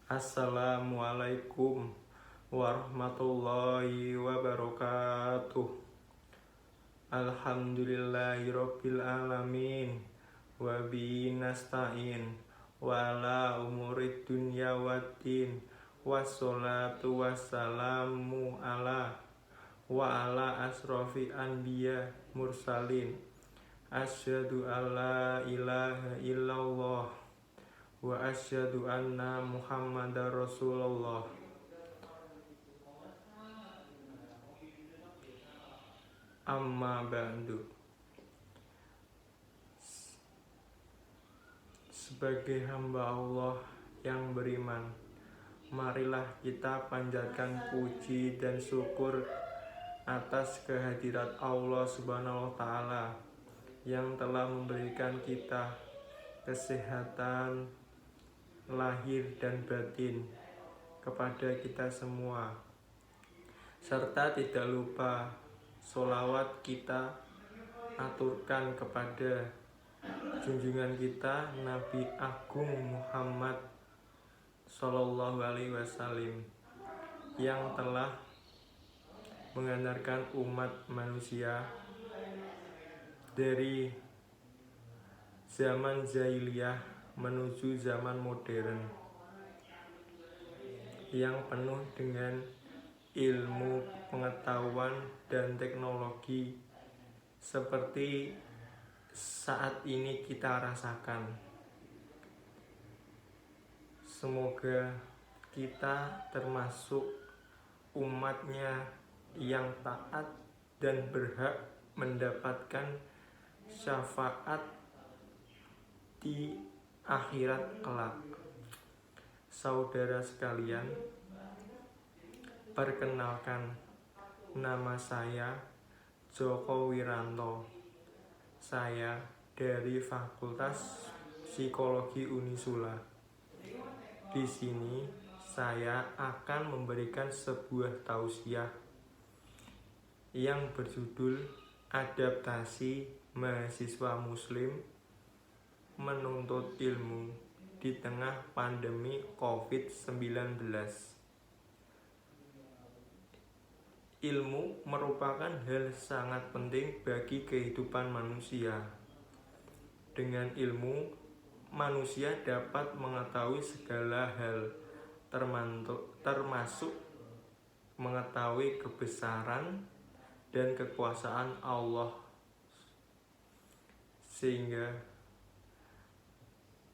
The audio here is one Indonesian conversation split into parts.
Assalamualaikum warahmatullahi wabarakatuh. Alhamdulillahirabbil alamin wa bihi nasta'in wa la umurid dunya waddin wassalatu wassalamu ala asrofi anbiya mursalin asyhadu alla ilaha illallah wa asyhadu anna muhammadar rasulullah. Amma ba'du. Sebagai hamba Allah yang beriman, marilah kita panjatkan puji dan syukur atas kehadirat Allah Subhanahu wa Ta'ala yang telah memberikan kita kesehatan lahir dan batin kepada kita semua, serta tidak lupa sholawat kita aturkan kepada junjungan kita Nabi Agung Muhammad Sallallahu Alaihi Wasallam yang telah mengantarkan umat manusia dari zaman jahiliyah menuju zaman modern yang penuh dengan ilmu, pengetahuan, dan teknologi seperti saat ini kita rasakan. Semoga kita termasuk umatnya yang taat dan berhak mendapatkan syafaat di akhirat kelak. Saudara sekalian, perkenalkan, nama saya Joko Wiranto. Saya dari Fakultas Psikologi Unisula. Di sini saya akan memberikan sebuah tausiah yang berjudul Adaptasi Mahasiswa Muslim Menuntut Ilmu di Tengah Pandemi COVID-19. Ilmu merupakan hal sangat penting bagi kehidupan manusia. Dengan ilmu, manusia dapat mengetahui segala hal, termasuk mengetahui kebesaran dan kekuasaan Allah. Sehingga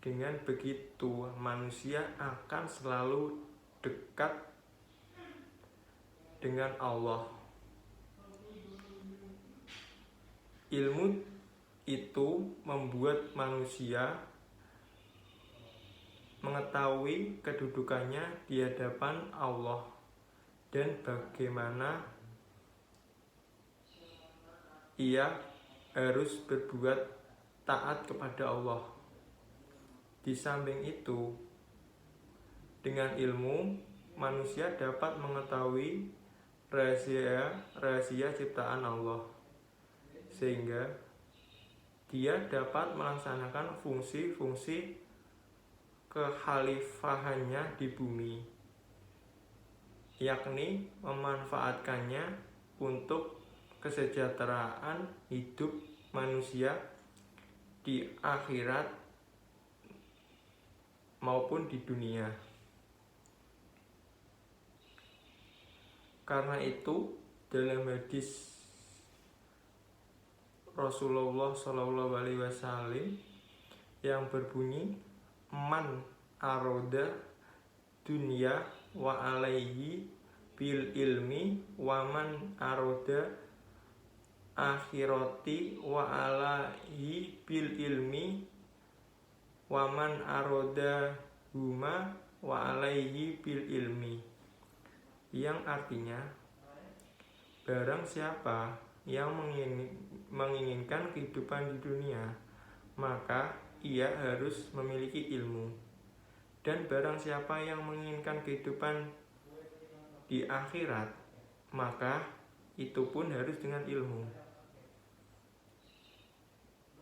dengan begitu manusia akan selalu dekat dengan Allah. Ilmu itu membuat manusia mengetahui kedudukannya di hadapan Allah dan bagaimana ia harus berbuat taat kepada Allah. Di samping itu, dengan ilmu manusia dapat mengetahui rahasia ciptaan Allah, sehingga dia dapat melaksanakan fungsi-fungsi kekhalifahannya di bumi, yakni memanfaatkannya untuk kesejahteraan hidup manusia di akhirat maupun di dunia. Karena itu, dalam hadis Rasulullah SAW yang berbunyi, man aroda dunya wa alaihi bil ilmi wa man aroda akhirati wa alaihi bil ilmi waman aroda huma wa alaihi bil ilmi, yang artinya barang siapa yang menginginkan kehidupan di dunia, maka ia harus memiliki ilmu, dan barang siapa yang menginginkan kehidupan di akhirat, maka itu pun harus dengan ilmu.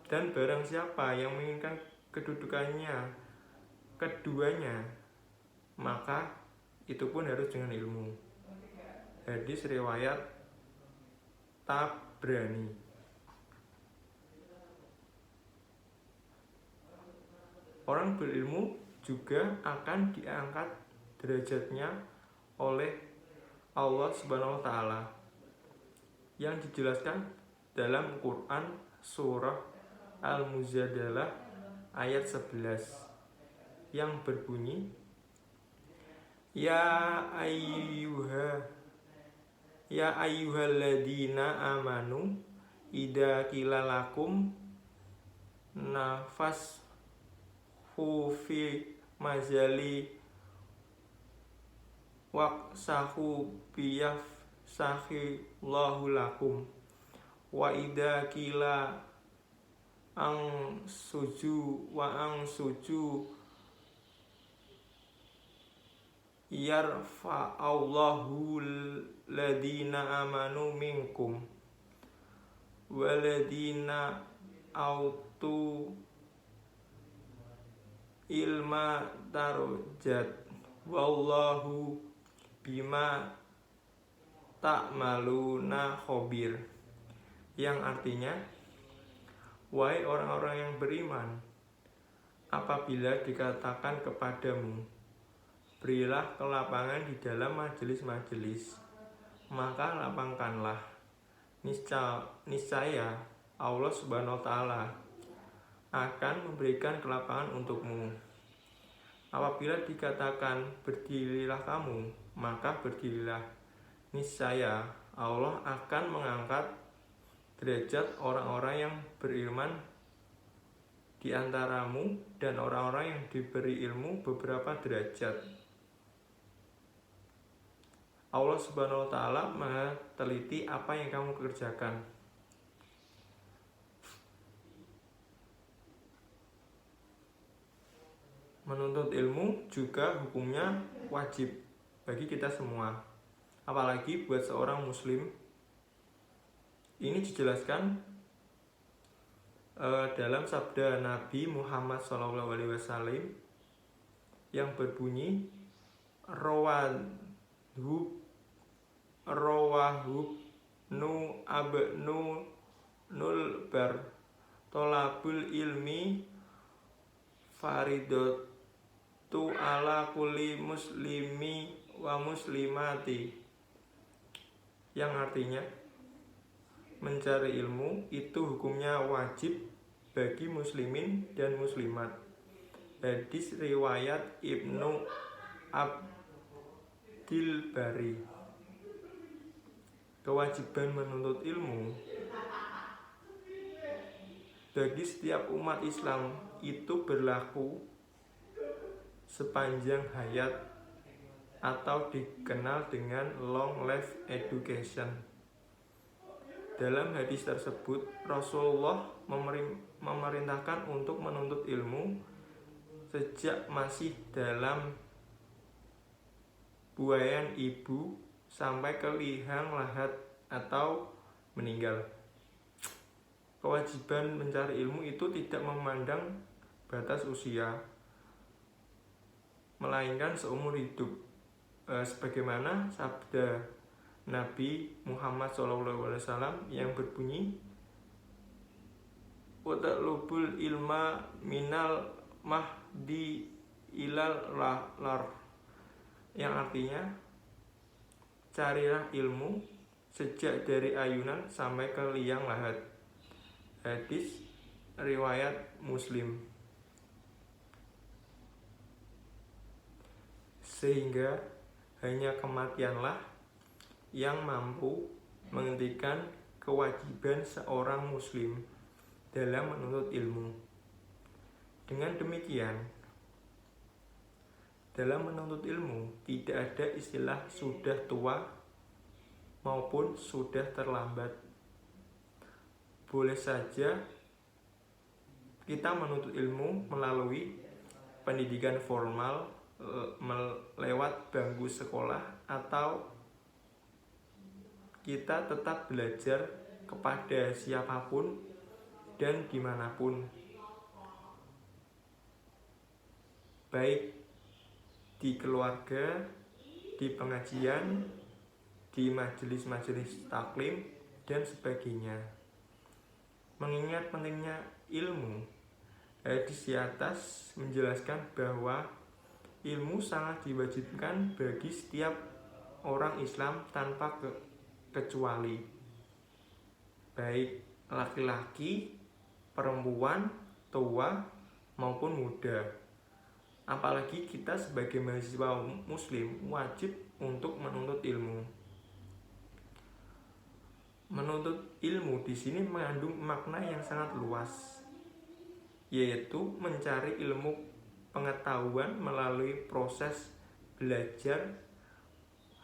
Dan barang siapa yang menginginkan kedudukannya keduanya maka itu pun harus dengan ilmu. Hadis riwayat Tabrani. Orang berilmu juga akan diangkat derajatnya oleh Allah Subhanahu wa taala yang dijelaskan dalam Quran surah Al-Mujadalah ayat 11 yang berbunyi Ya ayyuhalladzina amanu idza qila lakum nafas fi majali waqsahu biyaf sahillahu lakum wa idza qila ang suju yarfa'allahu ladina amanu minkum waladina autu ilma darajat wallahu bima ta'maluna khabir, yang artinya, wahai orang-orang yang beriman, apabila dikatakan kepadamu berilah kelapangan di dalam majelis-majelis, maka lapangkanlah. Niscaya Allah Subhanahu wa taala akan memberikan kelapangan untukmu. Apabila dikatakan berdirilah kamu, maka berdirilah. Niscaya Allah akan mengangkat derajat orang-orang yang beriman di antaramu dan orang-orang yang diberi ilmu beberapa derajat. Allah Subhanahu wa taala Maha teliti apa yang kamu kerjakan. Menuntut ilmu juga hukumnya wajib bagi kita semua, apalagi buat seorang muslim. Ini dijelaskan dalam sabda Nabi Muhammad SAW yang berbunyi Rawahub nu abnu nulbar tolabul ilmi faridatu ala kulli muslimi wa muslimati, yang artinya mencari ilmu itu hukumnya wajib bagi muslimin dan muslimat. Hadis riwayat Ibnu Abdil Bari. Kewajiban menuntut ilmu bagi setiap umat Islam itu berlaku sepanjang hayat atau dikenal dengan long life education. Dalam hadis tersebut, Rasulullah memerintahkan untuk menuntut ilmu sejak masih dalam buayan ibu sampai ke liang lahat atau meninggal. Kewajiban mencari ilmu itu tidak memandang batas usia, melainkan seumur hidup. Sebagaimana sabda Nabi Muhammad SAW yang berbunyi, "Utlubul ilma minal mahdi ilal lar", yang artinya carilah ilmu sejak dari ayunan sampai ke liang lahat. Hadis riwayat Muslim. Sehingga hanya kematianlah yang mampu menghentikan kewajiban seorang muslim dalam menuntut ilmu. Dengan demikian, dalam menuntut ilmu tidak ada istilah sudah tua maupun sudah terlambat. Boleh saja kita menuntut ilmu melalui pendidikan formal lewat bangku sekolah, atau kita tetap belajar kepada siapapun dan dimanapun, baik di keluarga, di pengajian, di majelis-majelis taklim, dan sebagainya. Mengingat pentingnya ilmu, hadis di atas menjelaskan bahwa ilmu sangat diwajibkan bagi setiap orang Islam tanpa kecuali, baik laki-laki, perempuan, tua, maupun muda. Apalagi kita sebagai mahasiswa muslim wajib untuk menuntut ilmu. Menuntut ilmu di sini mengandung makna yang sangat luas, yaitu mencari ilmu pengetahuan melalui proses belajar,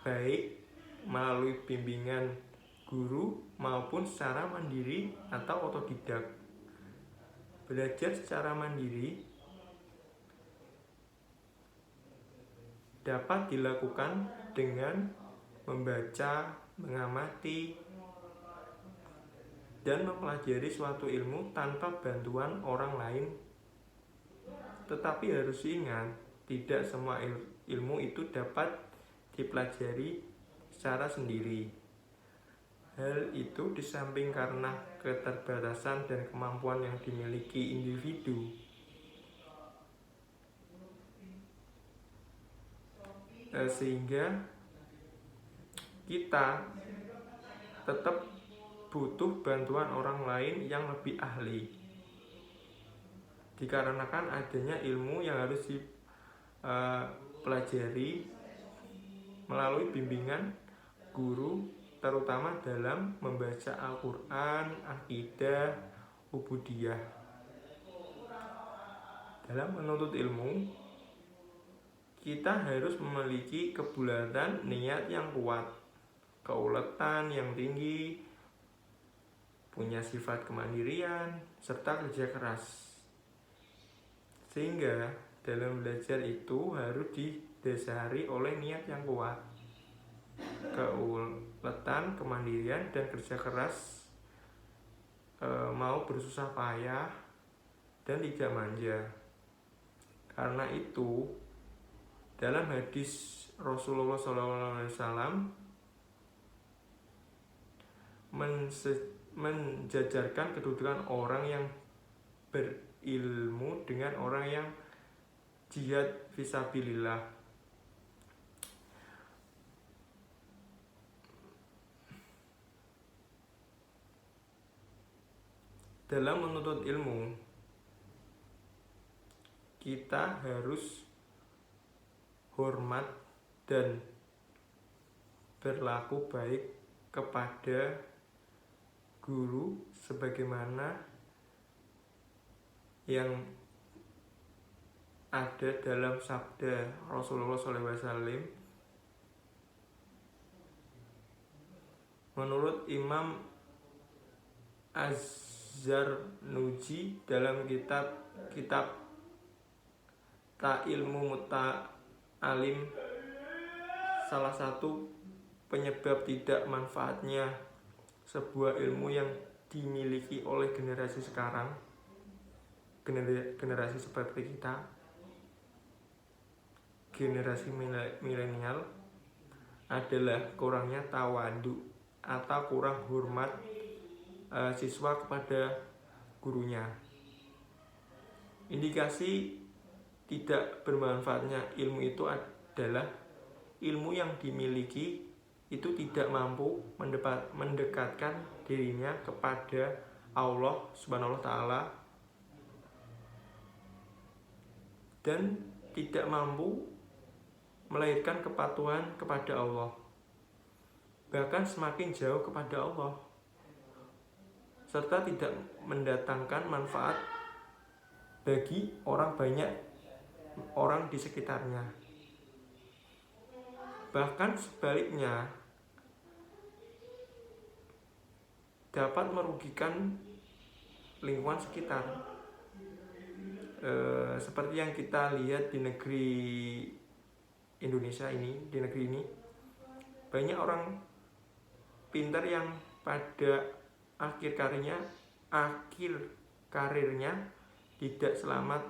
baik melalui bimbingan guru maupun secara mandiri atau otodidak. Belajar secara mandiri dapat dilakukan dengan membaca, mengamati, dan mempelajari suatu ilmu tanpa bantuan orang lain. Tetapi harus diingat, tidak semua ilmu itu dapat dipelajari secara sendiri. Hal itu di samping karena keterbatasan dan kemampuan yang dimiliki individu, sehingga kita tetap butuh bantuan orang lain yang lebih ahli. Dikarenakan adanya ilmu yang harus dipelajari melalui bimbingan guru, terutama dalam membaca Al-Quran, akidah, ubudiyah. Dalam menuntut ilmu, kita harus memiliki kebulatan niat yang kuat, keuletan yang tinggi, punya sifat kemandirian, serta kerja keras. Sehingga dalam belajar itu harus didasari oleh niat yang kuat, keuletan, kemandirian, dan kerja keras, mau bersusah payah dan tidak manja. Karena itu dalam hadis Rasulullah SAW menjajarkan kedudukan orang yang berilmu dengan orang yang jihad fisabilillah. Dalam menuntut ilmu, kita harus hormat dan berlaku baik kepada guru sebagaimana yang ada dalam sabda Rasulullah SAW. Menurut Imam Az-Zarnuji dalam kitab Ta'ilmu Muta'alim, salah satu penyebab tidak manfaatnya sebuah ilmu yang dimiliki oleh generasi sekarang, generasi seperti kita, generasi milenial, adalah kurangnya tawadu atau kurang hormat siswa kepada gurunya. Indikasi tidak bermanfaatnya ilmu itu adalah ilmu yang dimiliki itu tidak mampu mendekatkan dirinya kepada Allah Subhanahu wa Ta'ala, dan tidak mampu melahirkan kepatuhan kepada Allah, bahkan semakin jauh kepada Allah, serta tidak mendatangkan manfaat bagi banyak orang di sekitarnya. Bahkan sebaliknya, dapat merugikan lingkungan sekitar. Seperti yang kita lihat di negeri Indonesia ini, di negeri ini banyak orang pintar yang pada akhir karirnya tidak selamat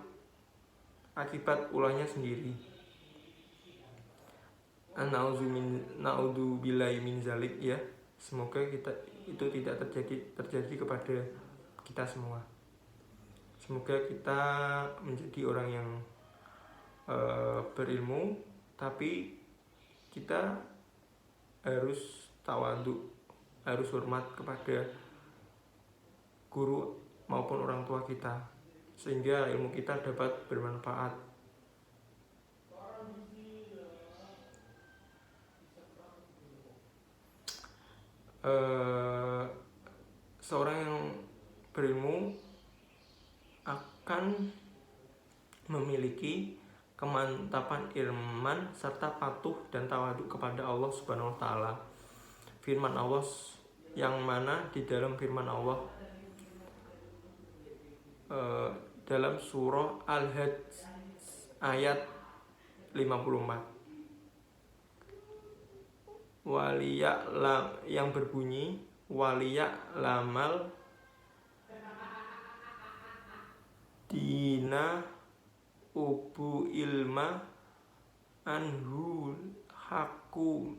akibat ulahnya sendiri. Naudzubillahi min zalik ya. Semoga itu tidak terjadi kepada kita semua. Semoga kita menjadi orang yang berilmu, tapi kita harus tawadhu, harus hormat kepada guru maupun orang tua kita, sehingga ilmu kita dapat bermanfaat. Seorang yang berilmu akan memiliki kemantapan iman serta patuh dan tawadhu kepada Allah Subhanahu wa taala. Firman Allah yang mana di dalam firman Allah dalam surah Al-Hajj ayat 54 yang berbunyi lamal dina ubu ilma anhu haku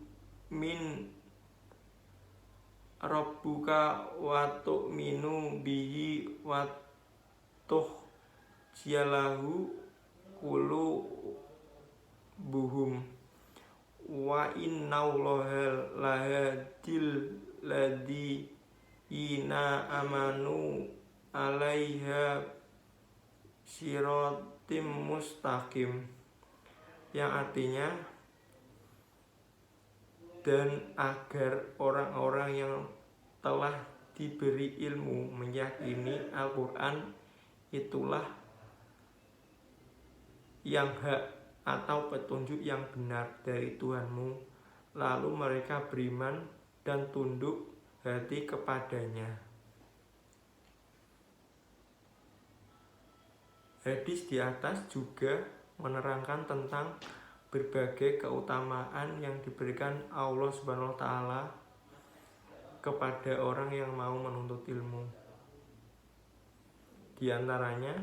min rabbuka wa tu'minu bihi wa jalahu kulu buhum wa innallaha lahadil ladina amanu alaiha siratim mustaqim, yang artinya dan agar orang-orang yang telah diberi ilmu meyakini Al-Quran itulah yang hak atau petunjuk yang benar dari Tuhanmu, lalu mereka beriman dan tunduk hati kepadanya. Hadis di atas juga menerangkan tentang berbagai keutamaan yang diberikan Allah Subhanahu wa taala kepada orang yang mau menuntut ilmu. Di antaranya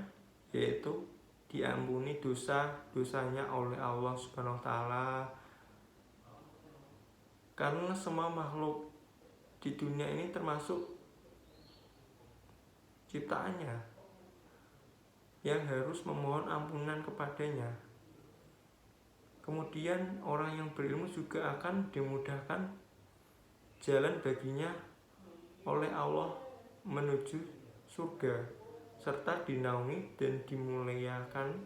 yaitu diampuni dosa-dosanya oleh Allah Subhanahu wa taala, karena semua makhluk di dunia ini termasuk ciptaannya yang harus memohon ampunan kepadanya. Kemudian orang yang berilmu juga akan dimudahkan jalan baginya oleh Allah menuju surga, serta dinaungi dan dimuliakan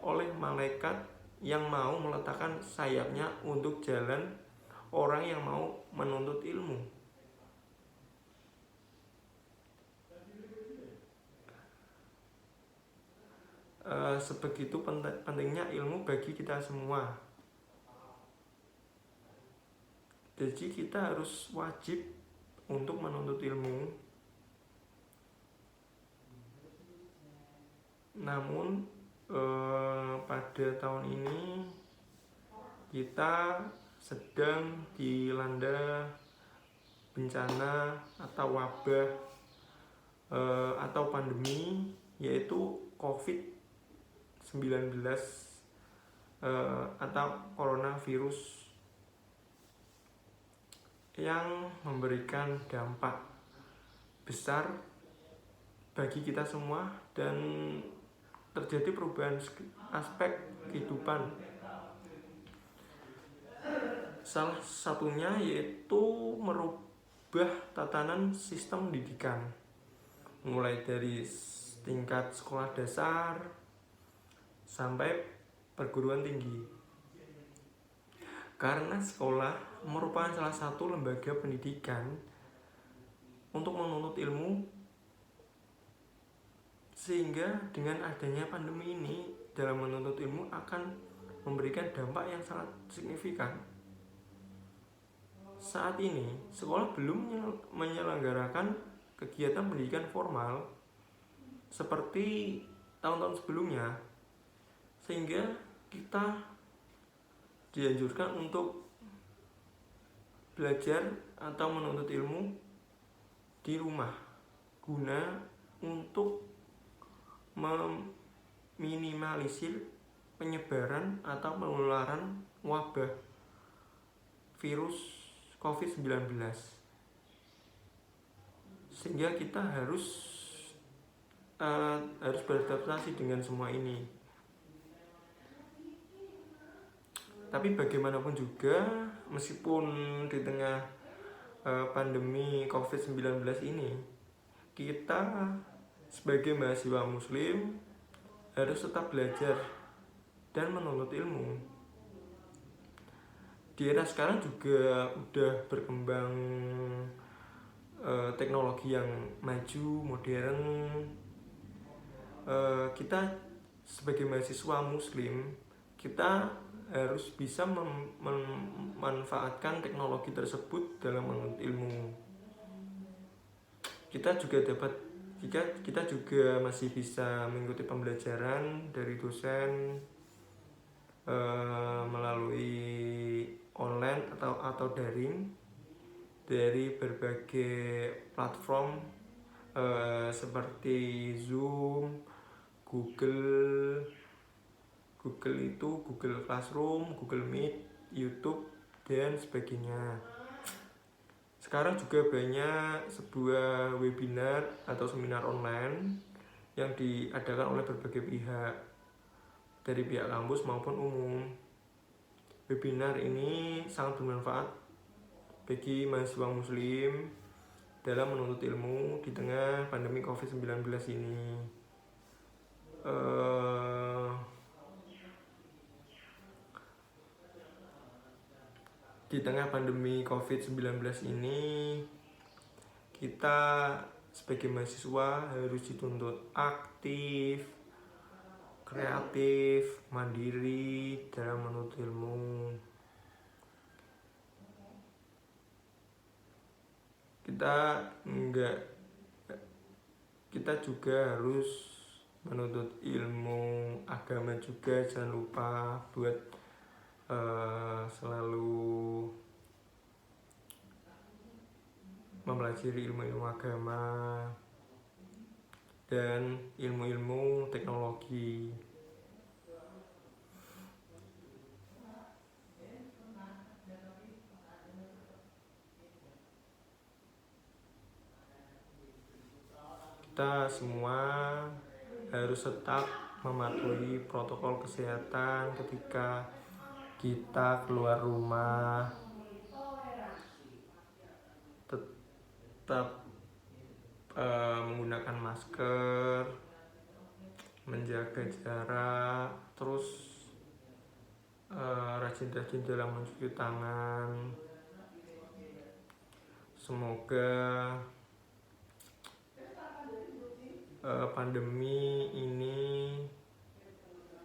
oleh malaikat yang mau meletakkan sayapnya untuk jalan orang yang mau menuntut ilmu. Sebegitu pentingnya ilmu bagi kita semua. Jadi kita harus wajib untuk menuntut ilmu. Namun pada tahun ini kita sedang dilanda bencana atau wabah atau pandemi, yaitu COVID-19 atau coronavirus, yang memberikan dampak besar bagi kita semua dan terjadi perubahan aspek kehidupan. Salah satunya yaitu merubah tatanan sistem pendidikan, mulai dari tingkat sekolah dasar sampai perguruan tinggi. Karena sekolah merupakan salah satu lembaga pendidikan untuk menuntut ilmu, sehingga dengan adanya pandemi ini dalam menuntut ilmu akan memberikan dampak yang sangat signifikan. Saat ini sekolah belum menyelenggarakan kegiatan pendidikan formal seperti tahun-tahun sebelumnya, sehingga kita dianjurkan untuk belajar atau menuntut ilmu di rumah guna untuk meminimalisir penyebaran atau penularan wabah virus COVID-19, sehingga kita harus beradaptasi dengan semua ini. Tapi bagaimanapun juga, meskipun di tengah pandemi COVID-19 ini, kita sebagai mahasiswa muslim harus tetap belajar dan menuntut ilmu. Di era sekarang juga udah berkembang teknologi yang maju, modern. Kita sebagai mahasiswa muslim, kita harus bisa memanfaatkan teknologi tersebut dalam menuntut ilmu. Kita juga masih bisa mengikuti pembelajaran dari dosen melalui online atau daring dari berbagai platform seperti Zoom, Google Classroom, Google Meet, YouTube, dan sebagainya. Sekarang juga banyak sebuah webinar atau seminar online yang diadakan oleh berbagai pihak, dari pihak kampus maupun umum. Webinar ini sangat bermanfaat bagi mahasiswa muslim dalam menuntut ilmu di tengah pandemi COVID-19 ini. Di tengah pandemi COVID-19 ini, kita sebagai mahasiswa harus dituntut aktif, kreatif, mandiri dalam menuntut ilmu. Kita juga harus menuntut ilmu agama juga. Jangan lupa buat selalu mempelajari ilmu-ilmu agama dan ilmu-ilmu teknologi. Kita semua harus tetap mematuhi protokol kesehatan ketika kita keluar rumah. Tetap menggunakan masker, menjaga jarak, terus rajin-rajin dalam mencuci tangan. Semoga pandemi ini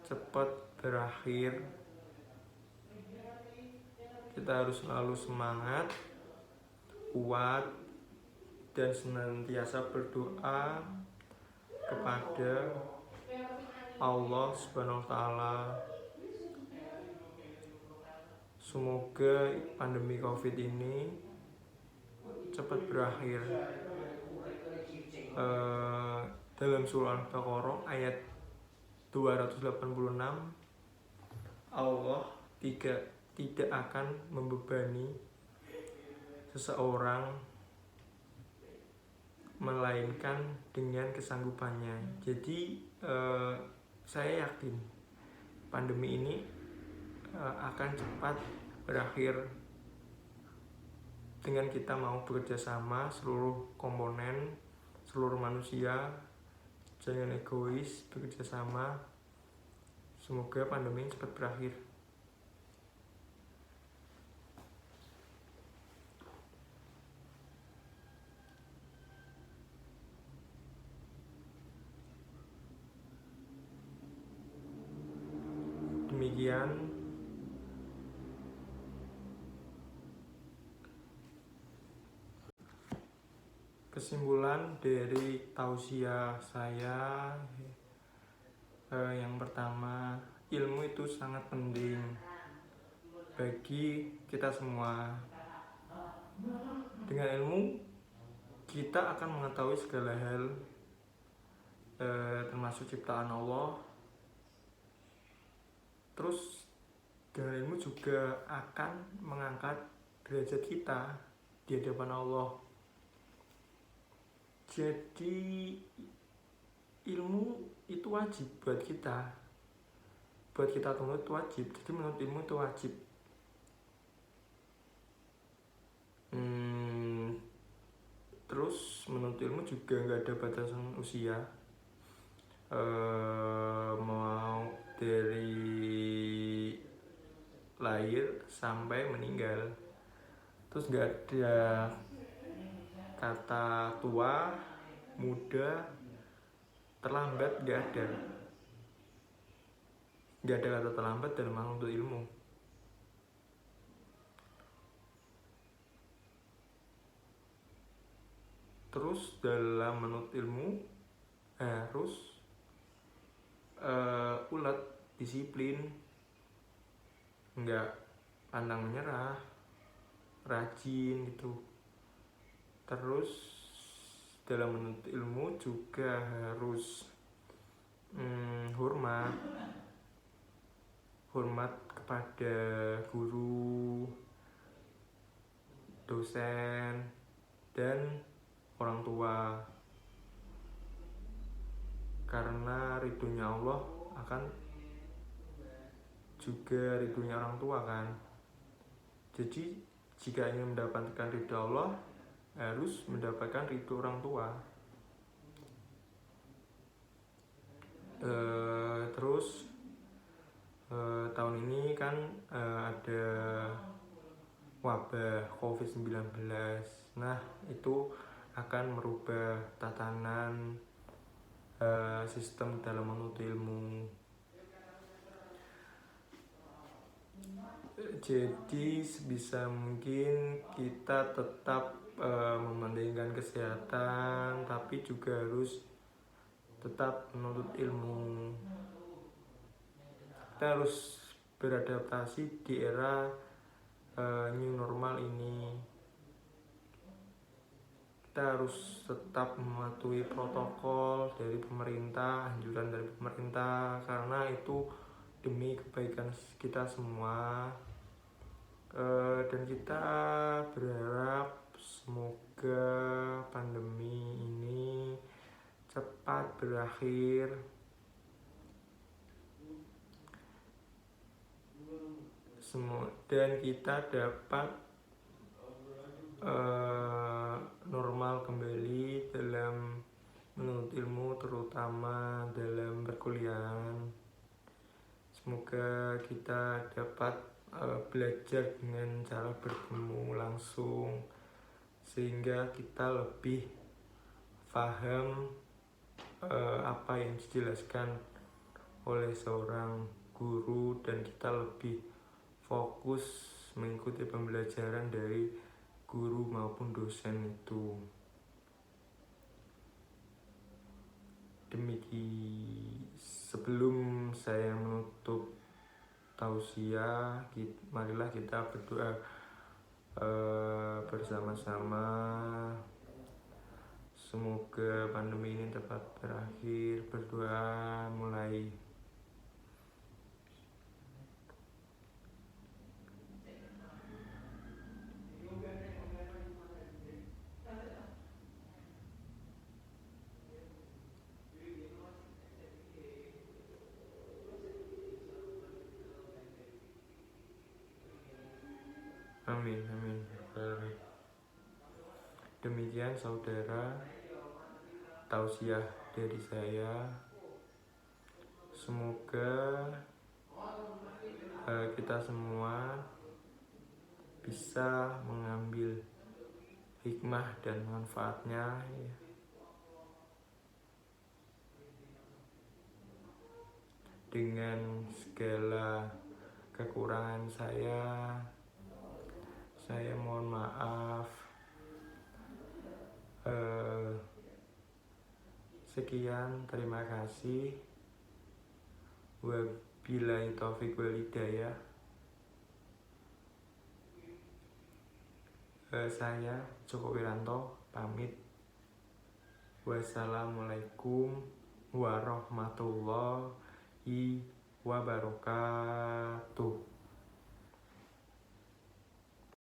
cepat berakhir. Kita harus selalu semangat, kuat, dan senantiasa berdoa kepada Allah Subhanahu wa Ta'ala. Semoga pandemi COVID ini cepat berakhir. Dalam surah Al-Baqarah ayat 286, Allah tidak akan membebani seseorang melainkan dengan kesanggupannya. Jadi saya yakin pandemi ini akan cepat berakhir dengan kita mau bekerja sama seluruh komponen, seluruh manusia. Jangan egois, bekerja sama. Semoga pandemi ini cepat berakhir. Demikian kesimpulan dari tausiah saya. Yang pertama, ilmu itu sangat penting bagi kita semua. Dengan ilmu kita akan mengetahui segala hal, termasuk ciptaan Allah. Terus dengan ilmu juga akan mengangkat derajat kita di hadapan Allah. Jadi ilmu itu wajib buat kita tuntut itu wajib. Jadi menuntut ilmu itu wajib. Terus menuntut ilmu juga nggak ada batasan usia. Mau dari lahir sampai meninggal. Terus nggak ada kata tua, muda, terlambat, nggak ada kata terlambat dalam menuntut ilmu. Terus dalam menuntut ilmu harus ulet, disiplin, nggak pantang menyerah, rajin gitu. Terus dalam menuntut ilmu juga harus hormat kepada guru, dosen, dan orang tua, karena ridhonya Allah akan juga ridhonya orang tua kan. Jadi jika ingin mendapatkan ridho Allah, harus mendapatkan ridho orang tua. Terus tahun ini kan ada wabah COVID-19. Nah, itu akan merubah tatanan sistem dalam menuntut ilmu. Jadi sebisa mungkin kita tetap mementingkan kesehatan, tapi juga harus tetap menuntut ilmu. Kita harus beradaptasi di era new normal ini. Kita harus tetap mematuhi protokol dari pemerintah, anjuran dari pemerintah, karena itu demi kebaikan kita semua. Dan kita berharap semoga pandemi ini cepat berakhir. Dan kita dapat normal kembali dalam menuntut ilmu, terutama dalam perkuliahan. Semoga kita dapat belajar dengan cara bertemu langsung, sehingga kita lebih paham apa yang dijelaskan oleh seorang guru, dan kita lebih fokus mengikuti pembelajaran dari guru maupun dosen itu. Demikian, sebelum saya menutup tausiah, marilah kita berdoa bersama-sama. Semoga pandemi ini cepat berakhir. Berdoa mulai. Amin, amin. Demikian saudara, tausiah dari saya. Semoga kita semua bisa mengambil hikmah dan manfaatnya, ya. Dengan segala kekurangan saya mohon maaf. Sekian, terima kasih. Wabillahi taufik wal hidayah. Saya Joko Wiranto pamit. Wassalamualaikum warahmatullahi wabarakatuh.